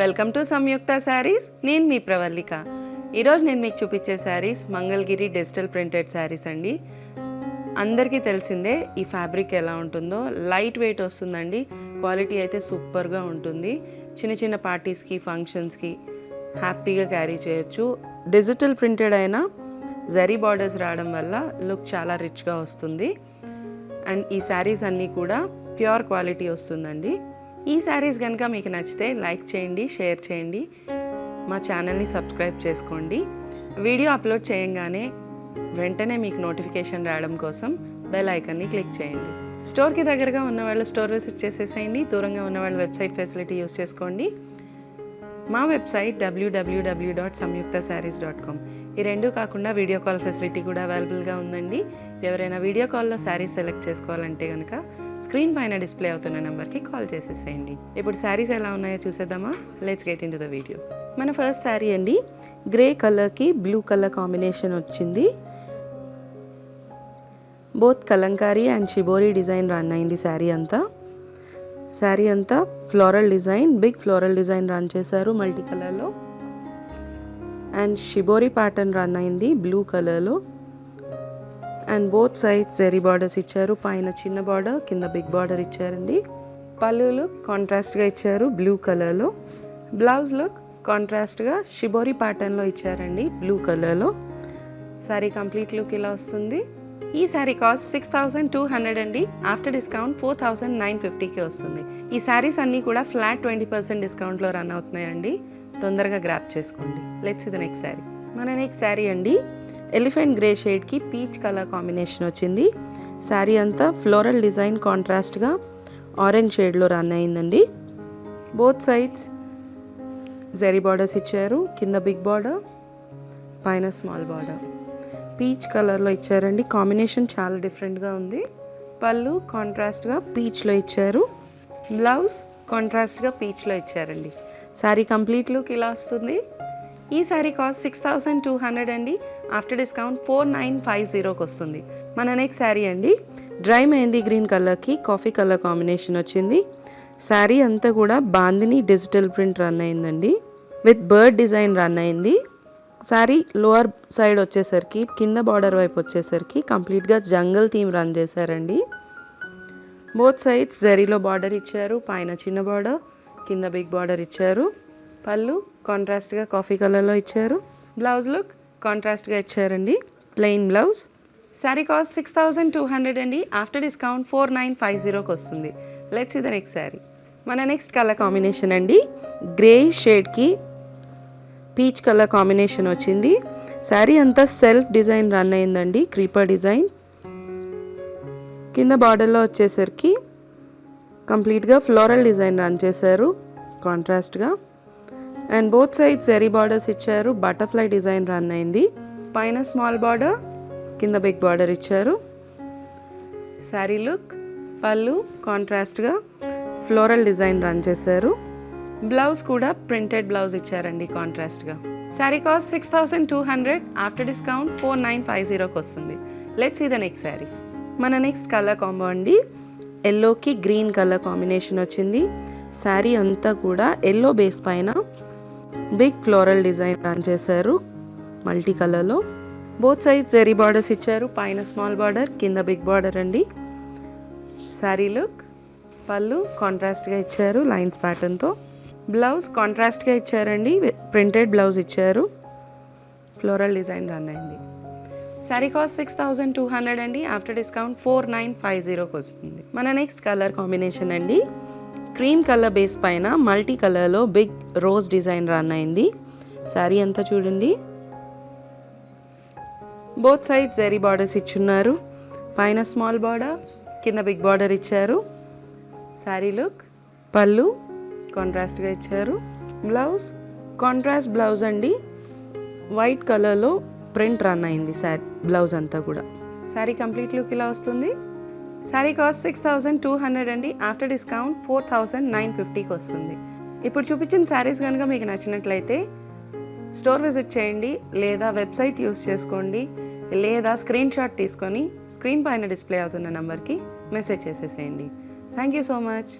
Welcome to సంయుక్త శారీస్. నేను మీ ప్రవల్లిక. ఈరోజు నేను మీకు చూపించే శారీస్ మంగళగిరి డిజిటల్ ప్రింటెడ్ శారీస్ అండి. అందరికీ తెలిసిందే ఈ ఫ్యాబ్రిక్ ఎలా ఉంటుందో. లైట్ వెయిట్ వస్తుందండి. క్వాలిటీ అయితే సూపర్గా ఉంటుంది. చిన్న చిన్న పార్టీస్కి, ఫంక్షన్స్కి హ్యాపీగా క్యారీ చేయొచ్చు. డిజిటల్ ప్రింటెడ్ అయినా జరీ బార్డర్స్ రావడం వల్ల లుక్ చాలా రిచ్గా వస్తుంది. అండ్ ఈ శారీస్ అన్నీ కూడా ప్యూర్ క్వాలిటీ వస్తుందండి. ఈ శారీస్ కనుక మీకు నచ్చితే లైక్ చేయండి, షేర్ చేయండి, మా ఛానల్ని సబ్స్క్రైబ్ చేసుకోండి. వీడియో అప్లోడ్ చేయంగానే వెంటనే మీకు నోటిఫికేషన్ రావడం కోసం బెల్ ఐకాన్ని క్లిక్ చేయండి. స్టోర్కి దగ్గరగా ఉన్న వాళ్ళు స్టోర్ విజిట్ చేసేసేయండి. దూరంగా ఉన్న వాళ్ళు వెబ్సైట్ ఫెసిలిటీ యూస్ చేసుకోండి. మా వెబ్సైట్ www.samyuktasarees.com. ఈ రెండు కాకుండా వీడియో కాల్ ఫెసిలిటీ కూడా అవైలబుల్గా ఉందండి. ఎవరైనా వీడియో కాల్లో శారీస్ సెలెక్ట్ చేసుకోవాలంటే కనుక స్క్రీన్ పైన డిస్ప్లే అవుతున్న నెంబర్కి కాల్ చేసేసేయండి. ఇప్పుడు శారీస్ ఎలా ఉన్నాయో చూసేద్దామా? Let's get into the video. మన ఫస్ట్ శారీ అండి, గ్రే కలర్కి బ్లూ కలర్ కాంబినేషన్ వచ్చింది. Both Kalamkari and shibori design run అయింది. శారీ అంతా floral design, big floral design run చేశారు మల్టీ కలర్లో. అండ్ షిబోరీ ప్యాటర్న్ రన్ అయింది బ్లూ కలర్లో. And both sides zari borders ఇచ్చారు. పైన చిన్న బార్డర్, కింద బిగ్ బార్డర్ ఇచ్చారండి. పళ్ళు లుక్ కాంట్రాస్ట్గా ఇచ్చారు బ్లూ కలర్లో. బ్లౌజ్ లుక్ కాంట్రాస్ట్గా షిబోరీ ప్యాటర్న్లో ఇచ్చారండి బ్లూ కలర్లో. శారీ కంప్లీట్ లుక్ ఇలా వస్తుంది. ఈ శారీ కాస్ట్ 6200 అండి. ఆఫ్టర్ డిస్కౌంట్ 4950కి వస్తుంది. ఈ శారీస్ అన్నీ కూడా ఫ్లాట్ 20% డిస్కౌంట్లో రన్ అవుతున్నాయండి. తొందరగా గ్రాప్ చేసుకోండి. Let's see the next sari. మన నెక్స్ట్ శారీ అండి, ఎలిఫెంట్ గ్రే షేడ్కి పీచ్ కలర్ కాంబినేషన్ వచ్చింది. శారీ అంతా ఫ్లోరల్ డిజైన్ కాంట్రాస్ట్గా ఆరెంజ్ షేడ్లో రన్ అయిందండి. బోత్ సైడ్స్ జరీ బార్డర్స్ ఇచ్చారు. కింద బిగ్ బార్డర్, పైన స్మాల్ బార్డర్. పీచ్ కలర్లో ఇచ్చారండి. కాంబినేషన్ చాలా డిఫరెంట్గా ఉంది. పళ్ళు కాంట్రాస్ట్గా పీచ్లో ఇచ్చారు. బ్లౌజ్ కాంట్రాస్ట్గా పీచ్లో ఇచ్చారండి. శారీ కంప్లీట్ లుక్ ఇలా వస్తుంది. ఈ శారీ కాస్ట్ 6200 అండి. ఆఫ్టర్ డిస్కౌంట్ 4950కి వస్తుంది. మన నెక్స్ట్ శారీ అండి, డ్రై మెహందీ గ్రీన్ కలర్కి కాఫీ కలర్ కాంబినేషన్ వచ్చింది. శారీ అంతా కూడా బాందిని డిజిటల్ ప్రింట్ రన్ అయిందండి. విత్ బర్డ్ డిజైన్ రన్ అయింది. శారీ లోవర్ సైడ్ వచ్చేసరికి, కింద బార్డర్ వైపు వచ్చేసరికి కంప్లీట్గా జంగల్ థీమ్ రన్ చేశారండి. బోత్ సైడ్స్ జరీలో బార్డర్ ఇచ్చారు. పైన చిన్న బార్డర్, కింద బిగ్ బార్డర్ ఇచ్చారు. పళ్ళు కాంట్రాస్ట్గా కాఫీ కలర్లో ఇచ్చారు. బ్లౌజ్ లుక్ కాంట్రాస్ట్గా ఇచ్చారండి, ప్లెయిన్ బ్లౌజ్. శారీ కాస్ట్ 6200 అండి. ఆఫ్టర్ డిస్కౌంట్ 4950కి వస్తుంది. Let's see the next sari. మన నెక్స్ట్ కలర్ కాంబినేషన్ అండి, గ్రే షేడ్కి పీచ్ కలర్ కాంబినేషన్ వచ్చింది. శారీ అంతా సెల్ఫ్ డిజైన్ రన్ అయిందండి, క్రీపర్ డిజైన్. కింద బార్డర్లో వచ్చేసరికి కంప్లీట్గా ఫ్లోరల్ డిజైన్ రన్ చేశారు కాంట్రాస్ట్గా. And both sides zari borders ఇచ్చారు. బటర్ఫ్లై డిజైన్ రన్ అయింది. పైన స్మాల్ బార్డర్, కింద బిగ్ బార్డర్ ఇచ్చారు. శారీ లుక్, పళ్ళు కాంట్రాస్ట్గా ఫ్లోరల్ డిజైన్ రన్ చేశారు. బ్లౌజ్ కూడా ప్రింటెడ్ బ్లౌజ్ ఇచ్చారండి కాంట్రాస్ట్గా. శారీ కాస్ట్ 6200. ఆఫ్టర్ డిస్కౌంట్ 4950కి వస్తుంది. Let's see the next sari. మన నెక్స్ట్ కలర్ కాంబో అండి, ఎల్లోకి గ్రీన్ కలర్ కాంబినేషన్ వచ్చింది. శారీ అంతా కూడా ఎల్లో బేస్ పైన బిగ్ ఫ్లోరల్ డిజైన్ రన్ చేశారు మల్టీ కలర్లో. బోత్ సైడ్స్ జరీ బార్డర్స్ ఇచ్చారు. పైన స్మాల్ బార్డర్, కింద బిగ్ బార్డర్ అండి. శారీ లుక్, పళ్ళు కాంట్రాస్ట్గా ఇచ్చారు లైన్స్ ప్యాటర్న్తో. బ్లౌజ్ కాంట్రాస్ట్గా ఇచ్చారండి, ప్రింటెడ్ బ్లౌజ్ ఇచ్చారు. ఫ్లోరల్ డిజైన్ రన్ అయింది. శారీ కాస్ట్ 6200 అండి. ఆఫ్టర్ డిస్కౌంట్ 4950కి వస్తుంది. మన నెక్స్ట్ కలర్ కాంబినేషన్ అండి, క్రీమ్ కలర్ బేస్ పైన మల్టీ కలర్లో బిగ్ రోజ్ డిజైన్ రన్ అయింది. శారీ అంతా చూడండి. బోత్ సైడ్స్ జరీ బార్డర్స్ ఇచ్చున్నారు. పైన స్మాల్ బార్డర్, కింద బిగ్ బార్డర్ ఇచ్చారు. శారీ లుక్, పళ్ళు కాంట్రాస్ట్గా ఇచ్చారు. బ్లౌజ్ కాంట్రాస్ట్ బ్లౌజ్ అండి, వైట్ కలర్లో ప్రింట్ రన్ అయింది శారీ బ్లౌజ్ అంతా కూడా. శారీ కంప్లీట్ లుక్ ఇలా వస్తుంది. శారీ కాస్ట్ 6200 అండి. ఆఫ్టర్ డిస్కౌంట్ 4950కి వస్తుంది. ఇప్పుడు చూపించిన శారీస్ కనుక మీకు నచ్చినట్లయితే స్టోర్ విజిట్ చేయండి, లేదా వెబ్సైట్ యూస్ చేసుకోండి, లేదా స్క్రీన్ షాట్ తీసుకొని స్క్రీన్ పైన డిస్ప్లే అవుతున్న నెంబర్కి మెసేజ్ చేసేసేయండి. Thank you so much.